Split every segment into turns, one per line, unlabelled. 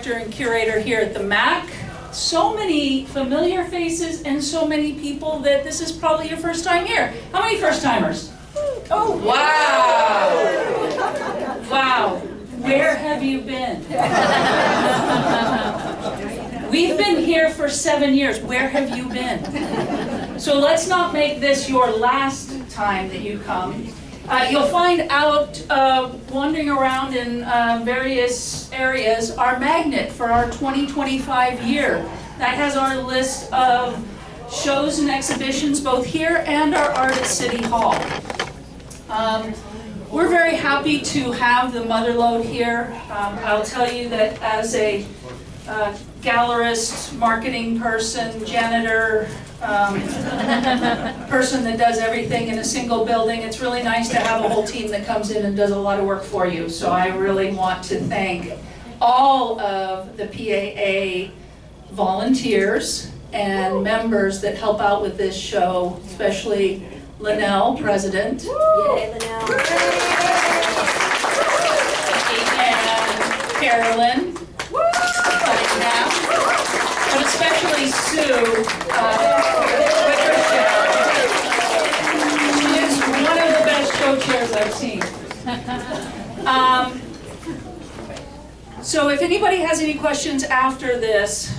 director and curator here at the MAC. So many familiar faces and so many people that this is probably your first time here. How many first timers? Oh, wow! Wow. Where have you been? We've been here for 7 years. Where have you been? So let's not make this your last time that you come. You'll find out, wandering around in various areas, our magnet for our 2025 year. That has our list of shows and exhibitions both here and our art at City Hall. We're very happy to have the Mother Lode here. I'll tell you that as a gallerist, marketing person, janitor, person that does everything in a single building, it's really nice to have a whole team that comes in and does a lot of work for you. So I really want to thank all of the PAA volunteers and members that help out with this show, especially Linnell, president.
Yay, Linnell.
And Carolyn. But especially Sue with her chair. She is one of the best show chairs I've seen. So if anybody has any questions after this,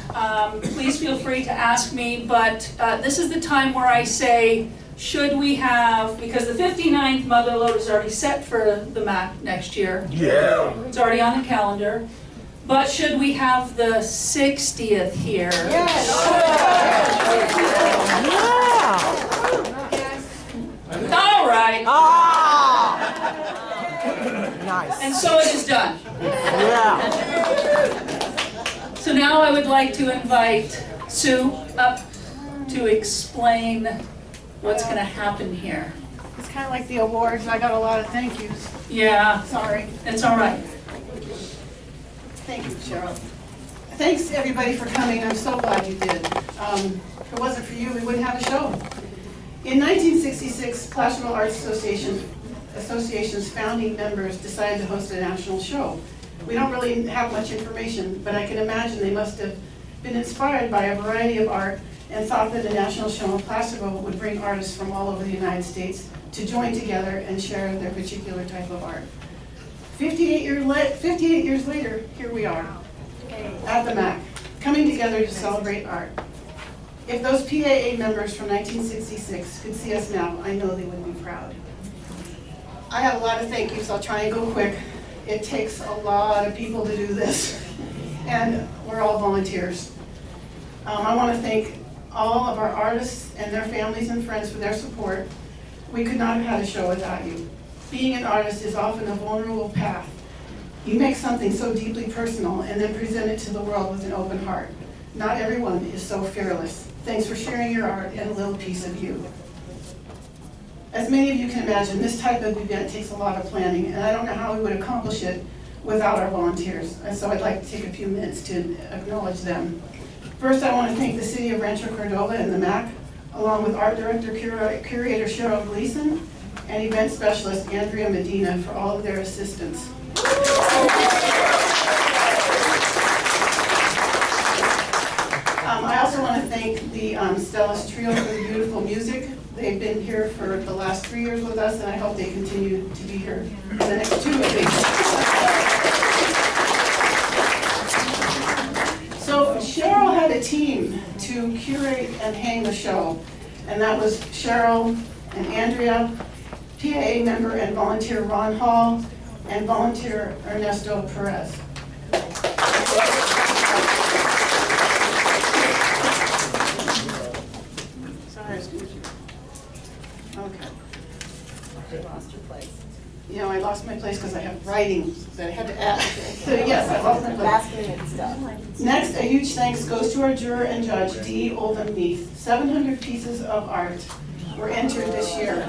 please feel free to ask me, but this is the time where I say, should we have, because the 59th Mother Lode is already set for the MAC next year.
Yeah.
It's already on the calendar. But should we have the 60th here?
Yes.
Yeah. All right.
Ah! Nice.
And so it is done.
Yeah.
So now I would like to invite Sue up to explain what's going to happen here.
It's kind of like the awards. I got a lot of thank yous.
Yeah.
Sorry.
It's all right.
Thank you, Cheryl. Thanks everybody for coming. I'm so glad you did. If it wasn't for you, we wouldn't have a show. In 1966, Placerville Arts Association's founding members decided to host a national show. We don't really have much information, but I can imagine they must have been inspired by a variety of art and thought that a national show in Placerville would bring artists from all over the United States to join together and share their particular type of art. 58 years later, here we are at the MAC, coming together to celebrate art. If those PAA members from 1966 could see us now, I know they would be proud. I have a lot of thank yous. I'll try and go quick. It takes a lot of people to do this, and we're all volunteers. I want to thank all of our artists and their families and friends for their support. We could not have had a show without you. Being an artist is often a vulnerable path. You make something so deeply personal and then present it to the world with an open heart. Not everyone is so fearless. Thanks for sharing your art and a little piece of you. As many of you can imagine, this type of event takes a lot of planning, and I don't know how we would accomplish it without our volunteers. And so I'd like to take a few minutes to acknowledge them. First, I want to thank the City of Rancho Cordova and the MAC, along with Art Director Curator Cheryl Gleason, and event specialist Andrea Medina for all of their assistance. I also want to thank the Stellas Trio for the beautiful music. They've been here for the last 3 years with us, and I hope they continue to be here for the next 2 weeks. So Cheryl had a team to curate and hang the show, and that was Cheryl and Andrea, PAA member and volunteer Ron Hall, and volunteer Ernesto Perez. Sorry, okay.
You lost your place.
You know, I lost my place because I have writing that I had to add. So yes, I lost my place.
Last minute stuff.
Next, a huge thanks goes to our juror and judge, D. Oldham Neath. 700 pieces of art were entered this year.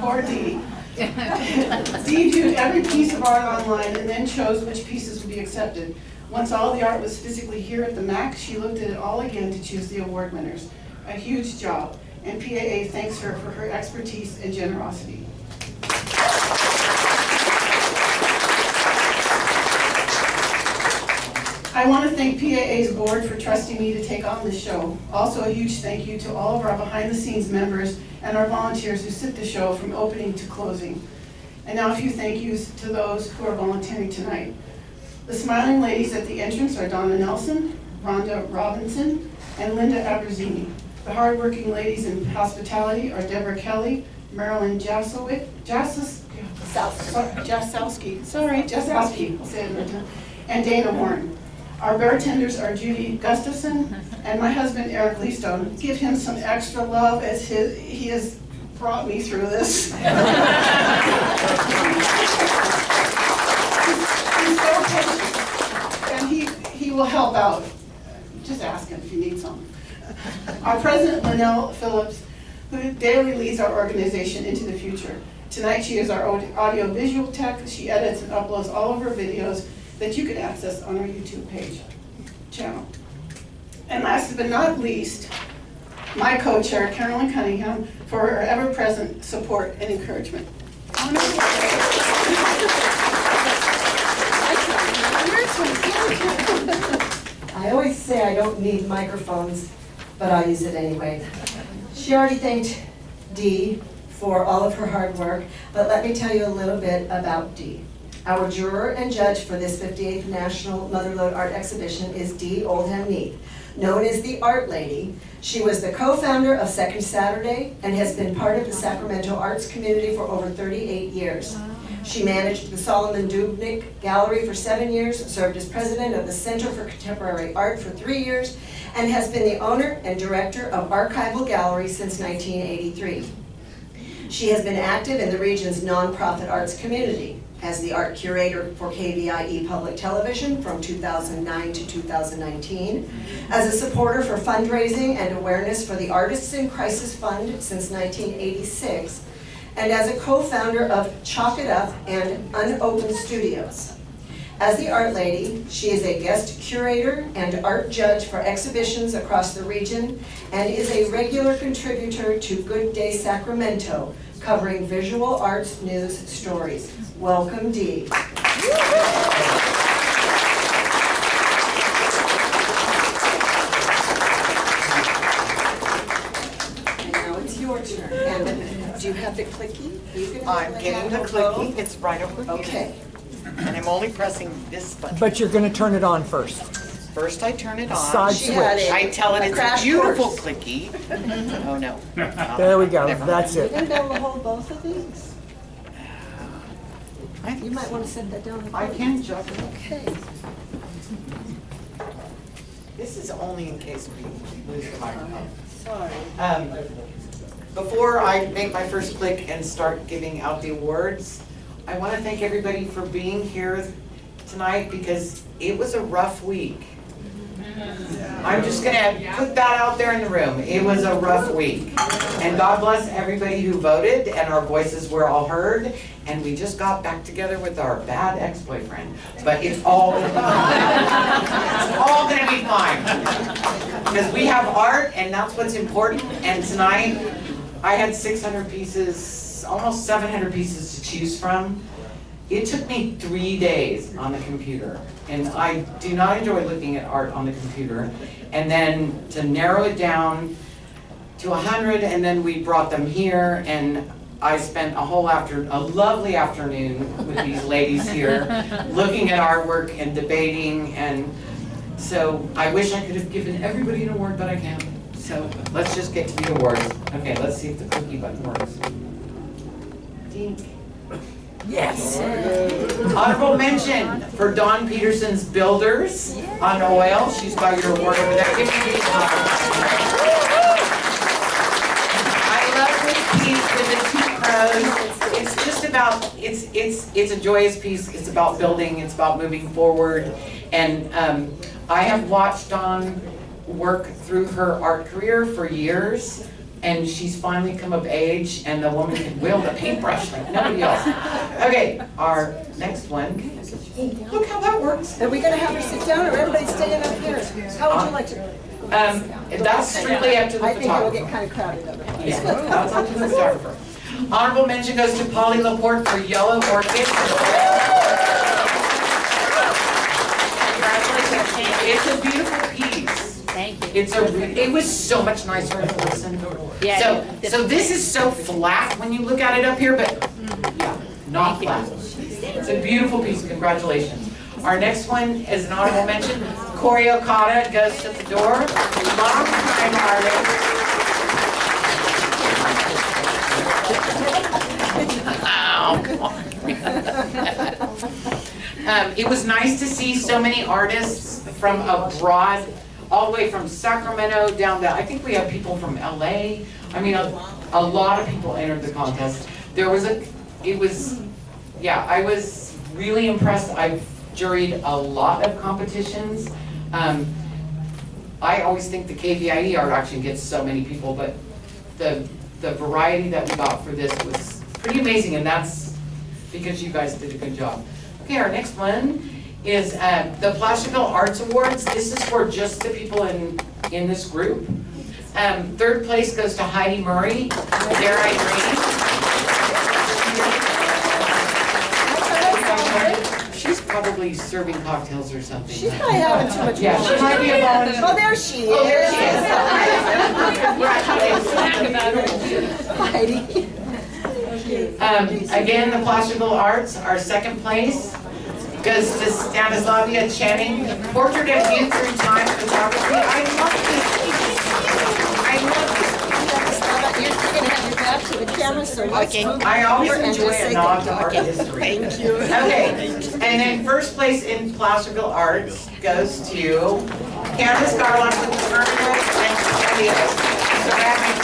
Poor D. D viewed every piece of art online and then chose which pieces would be accepted. Once all the art was physically here at the MAC, she looked at it all again to choose the award winners. A huge job, and PAA thanks her for her expertise and generosity. I want to thank PAA's board for trusting me to take on this show. Also a huge thank you to all of our behind-the-scenes members and our volunteers who sit the show from opening to closing. And now a few thank yous to those who are volunteering tonight. The smiling ladies at the entrance are Donna Nelson, Rhonda Robinson, and Linda Aberzini. The hardworking ladies in hospitality are Deborah Kelly, Marilyn Jasowski, I'll say it another time, and Dana Warren. Our bartenders are Judy Gustafson and my husband Eric Leastone. Give him some extra love as he has brought me through this. He's so patient, and he will help out. Just ask him if you need some. Our president, Linnell Phillips, who daily leads our organization into the future. Tonight she is our audio-visual tech. She edits and uploads all of her videos that you can access on our YouTube channel. And last but not least, my co-chair, Carolyn Cunningham, for her ever-present support and encouragement.
I always say I don't need microphones, but I'll use it anyway. She already thanked Dee for all of her hard work, but let me tell you a little bit about Dee. Our juror and judge for this 58th National Mother Lode Art Exhibition is Dee Oldham Neath. Known as the Art Lady, she was the co-founder of Second Saturday and has been part of the Sacramento arts community for over 38 years. She managed the Solomon Dubnik Gallery for 7 years, served as president of the Center for Contemporary Art for 3 years, and has been the owner and director of Archival Gallery since 1983. She has been active in the region's nonprofit arts community as the art curator for KVIE Public Television from 2009 to 2019, as a supporter for fundraising and awareness for the Artists in Crisis Fund since 1986, and as a co-founder of Chalk It Up and Unopened Studios. As the Art Lady, she is a guest curator and art judge for exhibitions across the region and is a regular contributor to Good Day Sacramento, covering visual arts news stories. Welcome, Dee. And now it's your turn. And do you have the clicky?
I'm getting the clicky. It's right over here.
Okay.
And I'm only pressing this button.
But you're going to turn it on first.
First I turn it on.
Side
She had
switch.
I tell it
a
it's
crash
a beautiful
course.
clicky. Oh no.
There we go.
Never
That's
mind.
it.
You're going to be able to hold both of these?
I,
You might want to set that down.
I can juggle.
Okay.
This is only in case we lose the microphone.
Sorry.
Before I make my first click and start giving out the awards, I want to thank everybody for being here tonight because it was a rough week. I'm just going to put that out there in the room. It was a rough week. And God bless everybody who voted and our voices were all heard. And we just got back together with our bad ex-boyfriend. But it's all going to be fine. It's all going to be fine. Because we have art and that's what's important. And tonight I had 600 pieces, almost 700 pieces to choose from. It took me 3 days on the computer, and I do not enjoy looking at art on the computer. And then to narrow it down to 100, and then we brought them here, and I spent a lovely afternoon with these ladies here, looking at artwork and debating, and so I wish I could have given everybody an award, but I can't. So let's just get to the awards. Okay, let's see if the cookie button works. Dink.
Yes.
Honorable mention for Dawn Peterson's Builders on oil. She's got your award over there. Give me these. I love this piece with the 2 crows. It's just about, it's a joyous piece. It's about building. It's about moving forward. And I have watched Dawn work through her art career for years. And she's finally come of age, and the woman can wield a paintbrush like nobody else. Okay, our next one. Look how that works.
Are we going to have her sit down, or everybody staying up here? How would you like to?
That's strictly up to the
I think it will get
photographer.
kind of crowded otherwise.
Yeah, that's up to the photographer. Honorable mention goes to Polly Laporte for Yellow Orchid. Congratulations. It's a beautiful piece.
Thank you.
It was so much nicer in person.
Yeah,
So this is so flat when you look at it up here, but yeah, not flat. It's a beautiful piece, congratulations. Our next one is an honorable mention. Corey Okada goes to the door. Long time artist. It was nice to see so many artists from abroad, all the way from Sacramento down to, I think we have people from LA. I mean, a lot of people entered the contest. I was really impressed. I've juried a lot of competitions. I always think the KVIE art auction gets so many people, but the variety that we got for this was pretty amazing, and that's because you guys did a good job. Okay, our next one is the Plastical Arts Awards. This is for just the people in this group. Third place goes to Heidi Murray. There I agree. She's probably serving cocktails or something.
She's probably having too much
Yeah, she might be a volunteer.
Oh, there she is.
Oh, there she is.
Heidi.
Again, the Plastical Arts, our second place goes to Stanislavia Channing. Portrait of Youth Through Time Photography. I love this piece. I love this piece.
You're going to have your back to the camera, so let's move
I always
over and
enjoy
just
a
say
nod to
thank
art
you.
history.
Thank you.
Okay, and then first place in Plastical Arts goes to Candace Garlock with the permanent and ceramic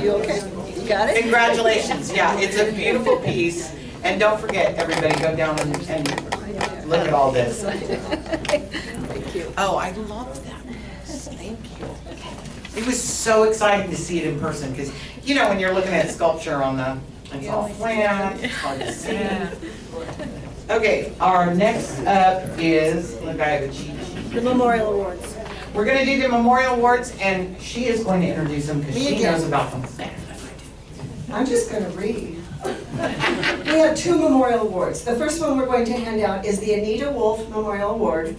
You okay? You got it?
Congratulations, yeah, it's a beautiful piece, and don't forget, everybody, go down and look at all this.
Thank you.
Oh, I love that. Thank you. It was so exciting to see it in person, because, you know, when you're looking at sculpture on the, it's all flat, it's hard to see. Okay, our next up is, look, I have a cheat sheet.
The Memorial Awards.
We're gonna do the Memorial Awards, and she is going to introduce them, because
Me
she
again.
knows about them.
I'm just going to read. We have 2 Memorial Awards. The first one we're going to hand out is the Anita Wolf Memorial Award.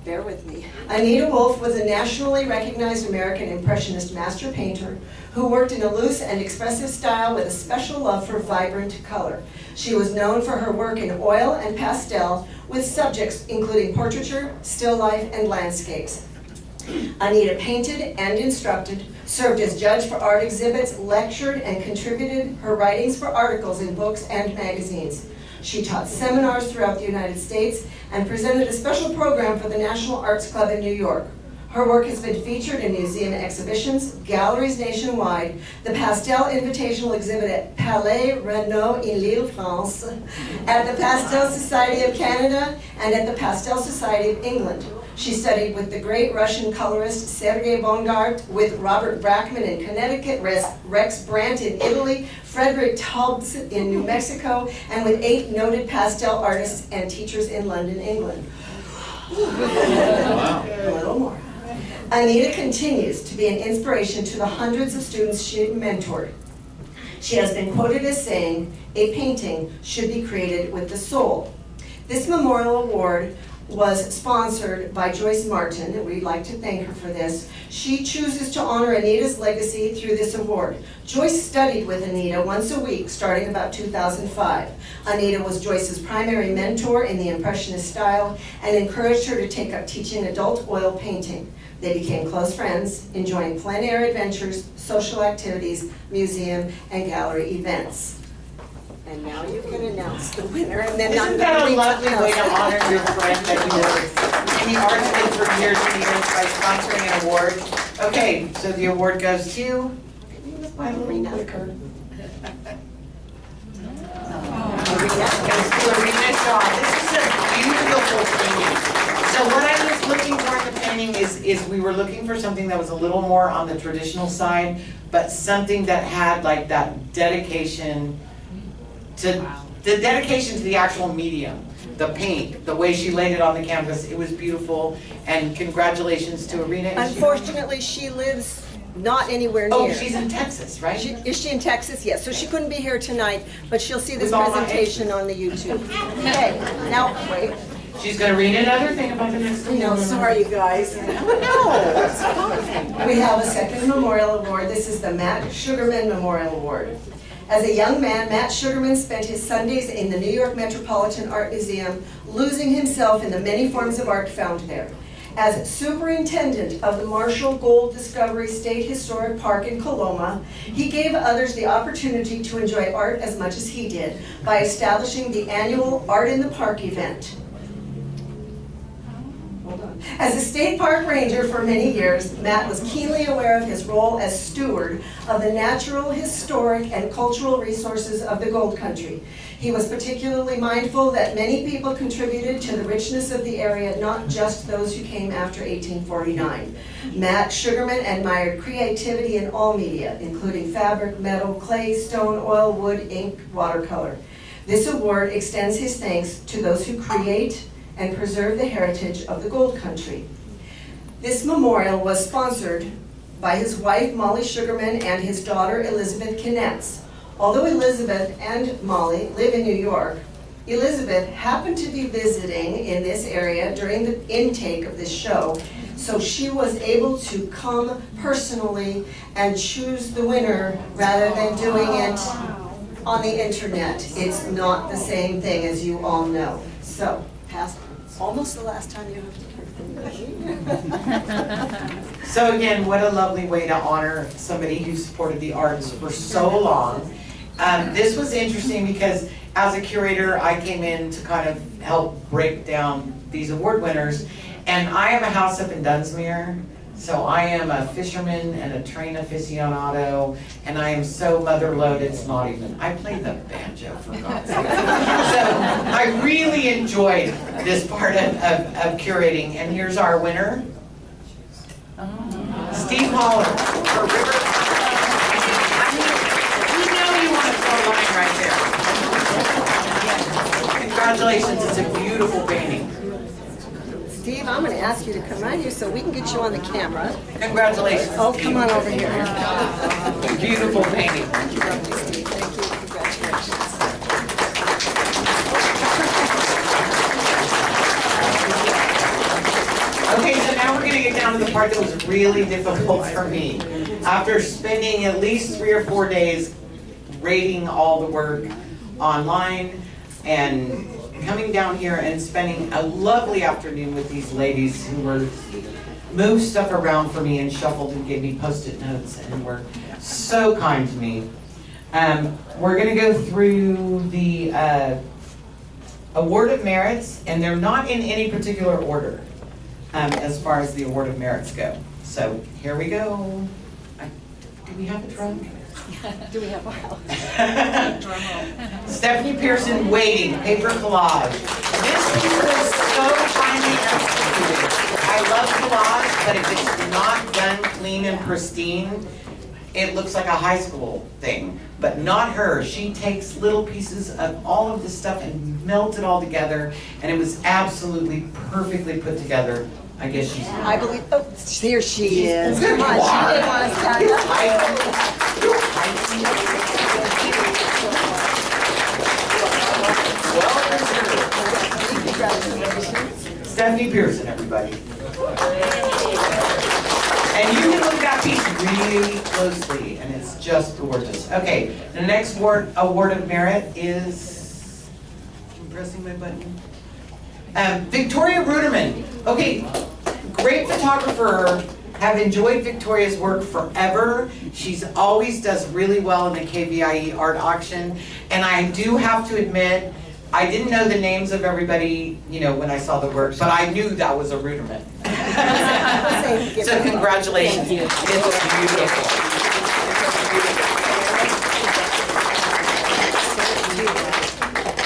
Bear with me. Anita Wolf was a nationally recognized American Impressionist master painter who worked in a loose and expressive style with a special love for vibrant color. She was known for her work in oil and pastel with subjects including portraiture, still life, and landscapes. Anita painted and instructed, served as judge for art exhibits, lectured, and contributed her writings for articles in books and magazines. She taught seminars throughout the United States and presented a special program for the National Arts Club in New York. Her work has been featured in museum exhibitions, galleries nationwide, the Pastel Invitational exhibit at Palais Renault in Lille, France, at the Pastel Society of Canada, and at the Pastel Society of England. She studied with the great Russian colorist Sergei Bongard, with Robert Brackman in Connecticut, Rex Brandt in Italy, Frederick Tubbs in New Mexico, and with 8 noted pastel artists and teachers in London, England. Wow. A little more. Anita continues to be an inspiration to the hundreds of students she mentored. She has been quoted as saying, "A painting should be created with the soul." This memorial award was sponsored by Joyce Martin, and we'd like to thank her for this. She chooses to honor Anita's legacy through this award. Joyce studied with Anita once a week starting about 2005. Anita was Joyce's primary mentor in the Impressionist style and encouraged her to take up teaching adult oil painting. They became close friends, enjoying plein air adventures, social activities, museum, and gallery events. And now you can announce the winner, and then
Isn't that a lovely way to honor your friend that you were in the arts with for years and years by sponsoring an award? Okay, so the award goes to my little clicker. Goes to Arena Shaw. This is a beautiful painting. So what I was looking for in the painting is we were looking for something that was a little more on the traditional side, but something that had like that dedication to the actual medium, the paint, the way she laid it on the canvas. It was beautiful, and congratulations to Arena.
Unfortunately, she lives not anywhere near.
Oh, she's in Texas, right?
Is she in Texas? Yes. So she couldn't be here tonight, but she'll see this
With all my
presentation on the YouTube. Okay, now, wait.
She's gonna read another thing about the next one.
No, sorry, you guys. We have a second memorial award. This is the Matt Sugarman Memorial Award. As a young man, Matt Sugarman spent his Sundays in the New York Metropolitan Art Museum, losing himself in the many forms of art found there. As superintendent of the Marshall Gold Discovery State Historic Park in Coloma, he gave others the opportunity to enjoy art as much as he did by establishing the annual Art in the Park event. As a state park ranger for many years, Matt was keenly aware of his role as steward of the natural, historic, and cultural resources of the Gold Country. He was particularly mindful that many people contributed to the richness of the area, not just those who came after 1849. Matt Sugarman admired creativity in all media, including fabric, metal, clay, stone, oil, wood, ink, watercolor. This award extends his thanks to those who create and preserve the heritage of the Gold Country. This memorial was sponsored by his wife Molly Sugarman and his daughter Elizabeth Knetz. Although Elizabeth and Molly live in New York, Elizabeth happened to be visiting in this area during the intake of this show, so she was able to come personally and choose the winner rather than doing it on the internet. It's not the same thing, as you all know. So, almost the last time you have to hear from me.
So again, what a lovely way to honor somebody who supported the arts for so long. This was interesting because as a curator, I came in to kind of help break down these award winners. And I have a house up in Dunsmuir, so I am a fisherman and a train aficionado, and I am so Mother Lode, it's not even. I play the banjo, for God's sake. So I really enjoyed this part of curating, and here's our winner. Steve Holler for River. You know you want to throw a line right there. Congratulations, it's a beautiful painting.
Steve, I'm going to ask you to come right here so we can get you on the camera.
Congratulations.
Oh, come on over here.
Beautiful painting.
Thank you, Steve. Thank you. Congratulations.
Okay, so now we're going to get down to the part that was really difficult for me. After spending at least 3 or 4 days rating all the work online and coming down here and spending a lovely afternoon with these ladies who were moved stuff around for me and shuffled and gave me post-it notes and were so kind to me. We're going to go through the Award of Merits, and they're not in any particular order as far as the Award of Merits go. So here we go. Do we have a drum?
Do we have a house?
Stephanie Pearson, Waiting, Paper Collage. This piece was so finely executed. I love collage, but if it's not done clean and pristine, it looks like a high school thing. But not her. She takes little pieces of all of this stuff and melts it all together, and it was absolutely perfectly put together. I guess she's here.
I believe, oh, here she is. Come on, she didn't want to stand up.
Congratulations. Stephanie Pearson, everybody. And you can look at that piece really closely, and it's just gorgeous. Okay, the next award of merit is, I'm pressing my button. Victoria Ruderman. Okay, great photographer. Have enjoyed Victoria's work forever. She's always does really well in the KVIE art auction. And I do have to admit, I didn't know the names of everybody, you know, when I saw the work, but I knew that was a Ruderman. So congratulations. It's beautiful.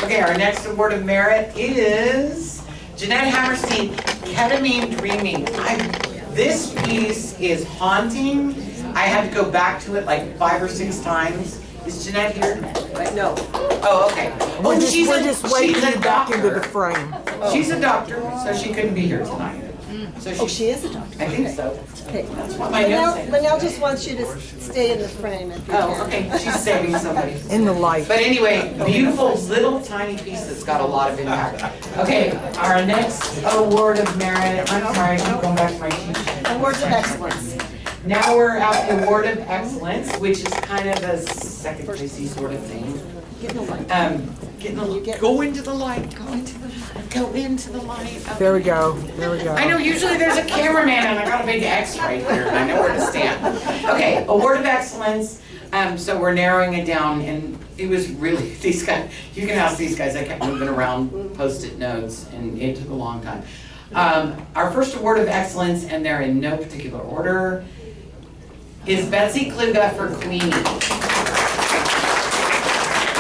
Okay, our next award of merit is Jeanette Hammerstein, Ketamine Dreaming. This piece is haunting. I had to go back to it like 5 or 6 times. Is Jeanette here?
No.
Oh, okay.
We're just waiting
she's a
you back into the
doctor.
frame.
She's a doctor, so she couldn't be here tonight. So
Oh, she is a doctor.
I think so.
Okay.
That's what my notes say.
Linnell just wants you to stay in the frame if you can.
Oh, okay, she's saving somebody.
In the light.
But anyway, beautiful little tiny piece that's got a lot of impact. Okay, our next award of merit, I'm sorry, I keep going back to my sheet.
Awards of excellence.
Now we're at the award of excellence, which is kind of a second placey sort of thing.
Get in the light.
Go into the light, go into the light, go into the light.
There we go. There we go.
I know, usually there's a cameraman and I got a big X right here and I know where to stand. Okay, award of excellence. So we're narrowing it down and it was really, these guys, you can ask these guys, I kept moving around Post-it notes and it took a long time. Our first award of excellence, and they're in no particular order, is Betsy Kluga for Queenie.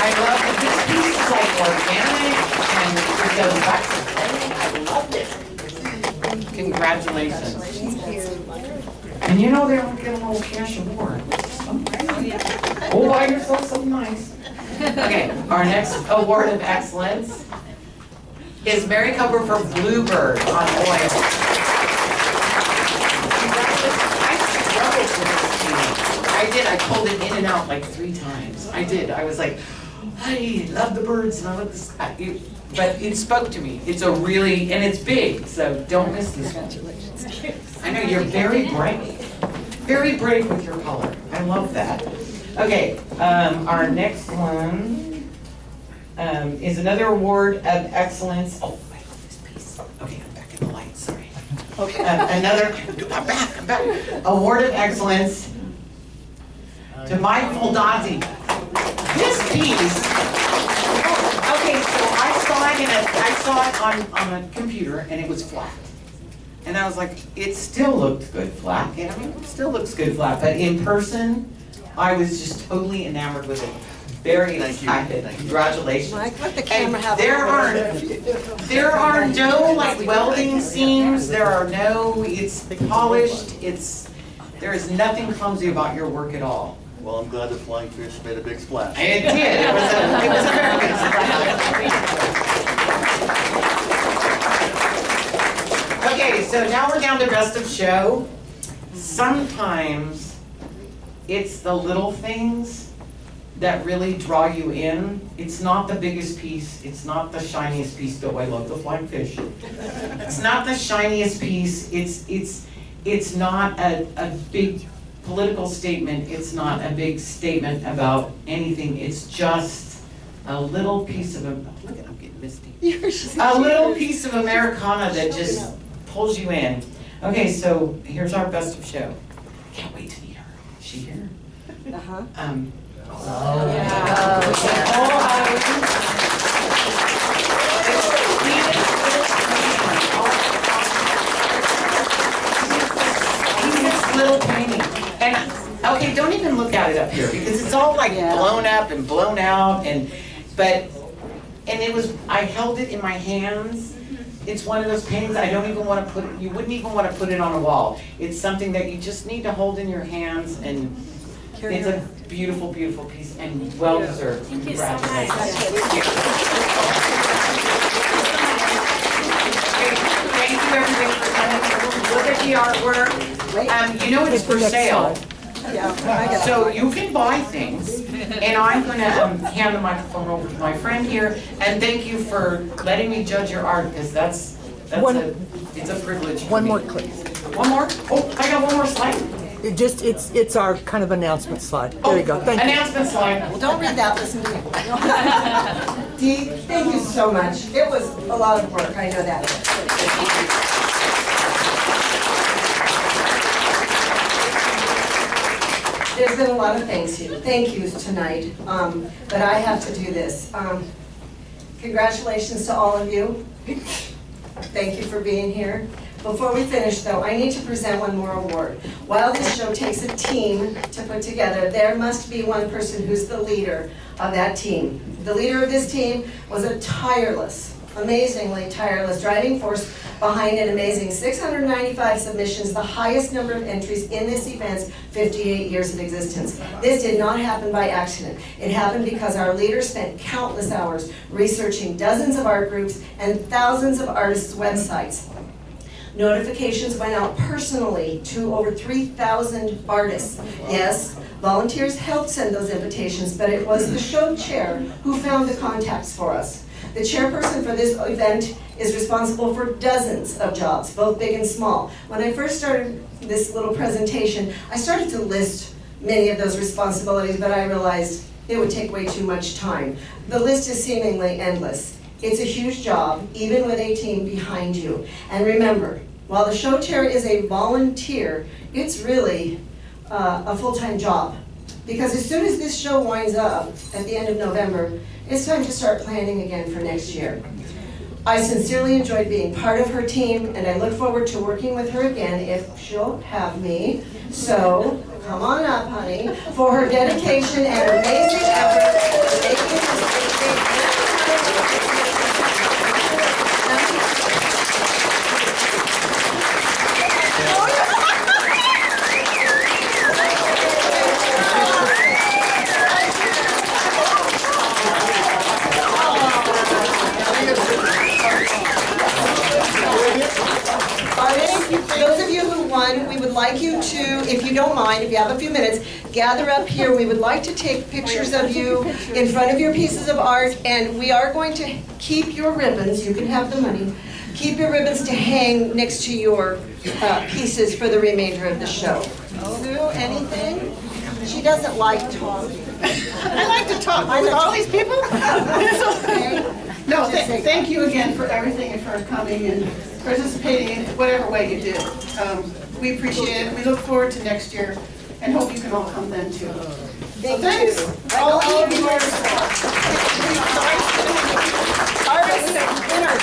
I love that this piece is like organic and it goes back to play. I loved it. Congratulations. And you know they don't get a little cash award, which is so nice. Oh, why you're so nice. Okay, our next award of excellence is Mary Cooper for Bluebird on oil. I struggled with this piece. I did, I pulled it in and out like 3 times. I did, I was like, I love the birds and I love this. But it spoke to me. It's a really, and it's big, so don't miss this one. I know you're very brave. Very brave with your color. I love that. Okay, our next one is another award of excellence. Oh, I love this piece. Okay, I'm back in the light, sorry. Okay, I'm back. Award of excellence to Mike Foldazzi. This piece, okay, so I saw it on a computer and it was flat. And I was like, it still looked good flat. And I mean, it still looks good flat, but in person, I was just totally enamored with it. Very excited. Congratulations.
Mike, let the camera have
there are no like welding seams. There are no. It's polished. There is nothing clumsy about your work at all.
Well, I'm glad the flying fish made a big splash.
It did. It was a very good splash. Okay, so now we're down to best of show. Sometimes it's the little things that really draw you in. It's not the biggest piece. It's not the shiniest piece, though I love the flying fish. It's not the shiniest piece. It's not a big political statement. It's not a big statement about anything. It's just a little piece of look at, I'm getting misty. A little piece of Americana that just pulls you in. Okay, so here's our best of show. Can't wait to meet her. Is she here?
Uh-huh.
Little painting. And okay, don't even look at it up here because it's all like blown up and blown out and it was, I held it in my hands. It's one of those paintings I don't even want to put, you wouldn't even want to put it on a wall. It's something that you just need to hold in your hands and it's a beautiful, beautiful piece and well deserved.
Thank you so much. Thank
you everybody for coming. Look at the artwork. You know it's for sale. So you can buy things, and I'm going to hand the microphone over to my friend here, and thank you for letting me judge your art, because it's a privilege.
One more clip.
One more? Oh, I got one more slide.
It's our kind of announcement slide. There you go. Thank you.
Announcement slide.
Well, don't read that, listen to me.
Dee, thank you so much. It was a lot of work, I know that. There's been a lot of thank yous tonight, but I have to do this. Congratulations to all of you. Thank you for being here. Before we finish though, I need to present one more award. While this show takes a team to put together, there must be one person who's the leader of that team. The leader of this team was a tireless, amazingly tireless driving force behind an amazing 695 submissions, the highest number of entries in this event's 58 years of existence. This did not happen by accident. It happened because our leader spent countless hours researching dozens of art groups and thousands of artists' websites. Notifications went out personally to over 3,000 artists. Yes, volunteers helped send those invitations, but it was the show chair who found the contacts for us. The chairperson for this event is responsible for dozens of jobs, both big and small. When I first started this little presentation, I started to list many of those responsibilities, but I realized it would take way too much time. The list is seemingly endless. It's a huge job, even with a team behind you. And remember, while the show chair is a volunteer, it's really a full-time job. Because as soon as this show winds up at the end of November, it's time to start planning again for next year. I sincerely enjoyed being part of her team, and I look forward to working with her again if she'll have me. So, come on up, honey, for her dedication and amazing effort in making this Those of you who won, we would like you to, if you don't mind, if you have a few minutes, gather up here. We would like to take pictures of you in front of your pieces of art, and we are going to keep your ribbons, you can have the money, keep your ribbons to hang next to your pieces for the remainder of the show. Sue, anything?
She doesn't like talking.
I like to talk with all these people. No, thank you again for everything and for coming and participating in whatever way you did. We appreciate it. We look forward to next year and hope you can all come then too. Thanks. All of you.
Artist winner.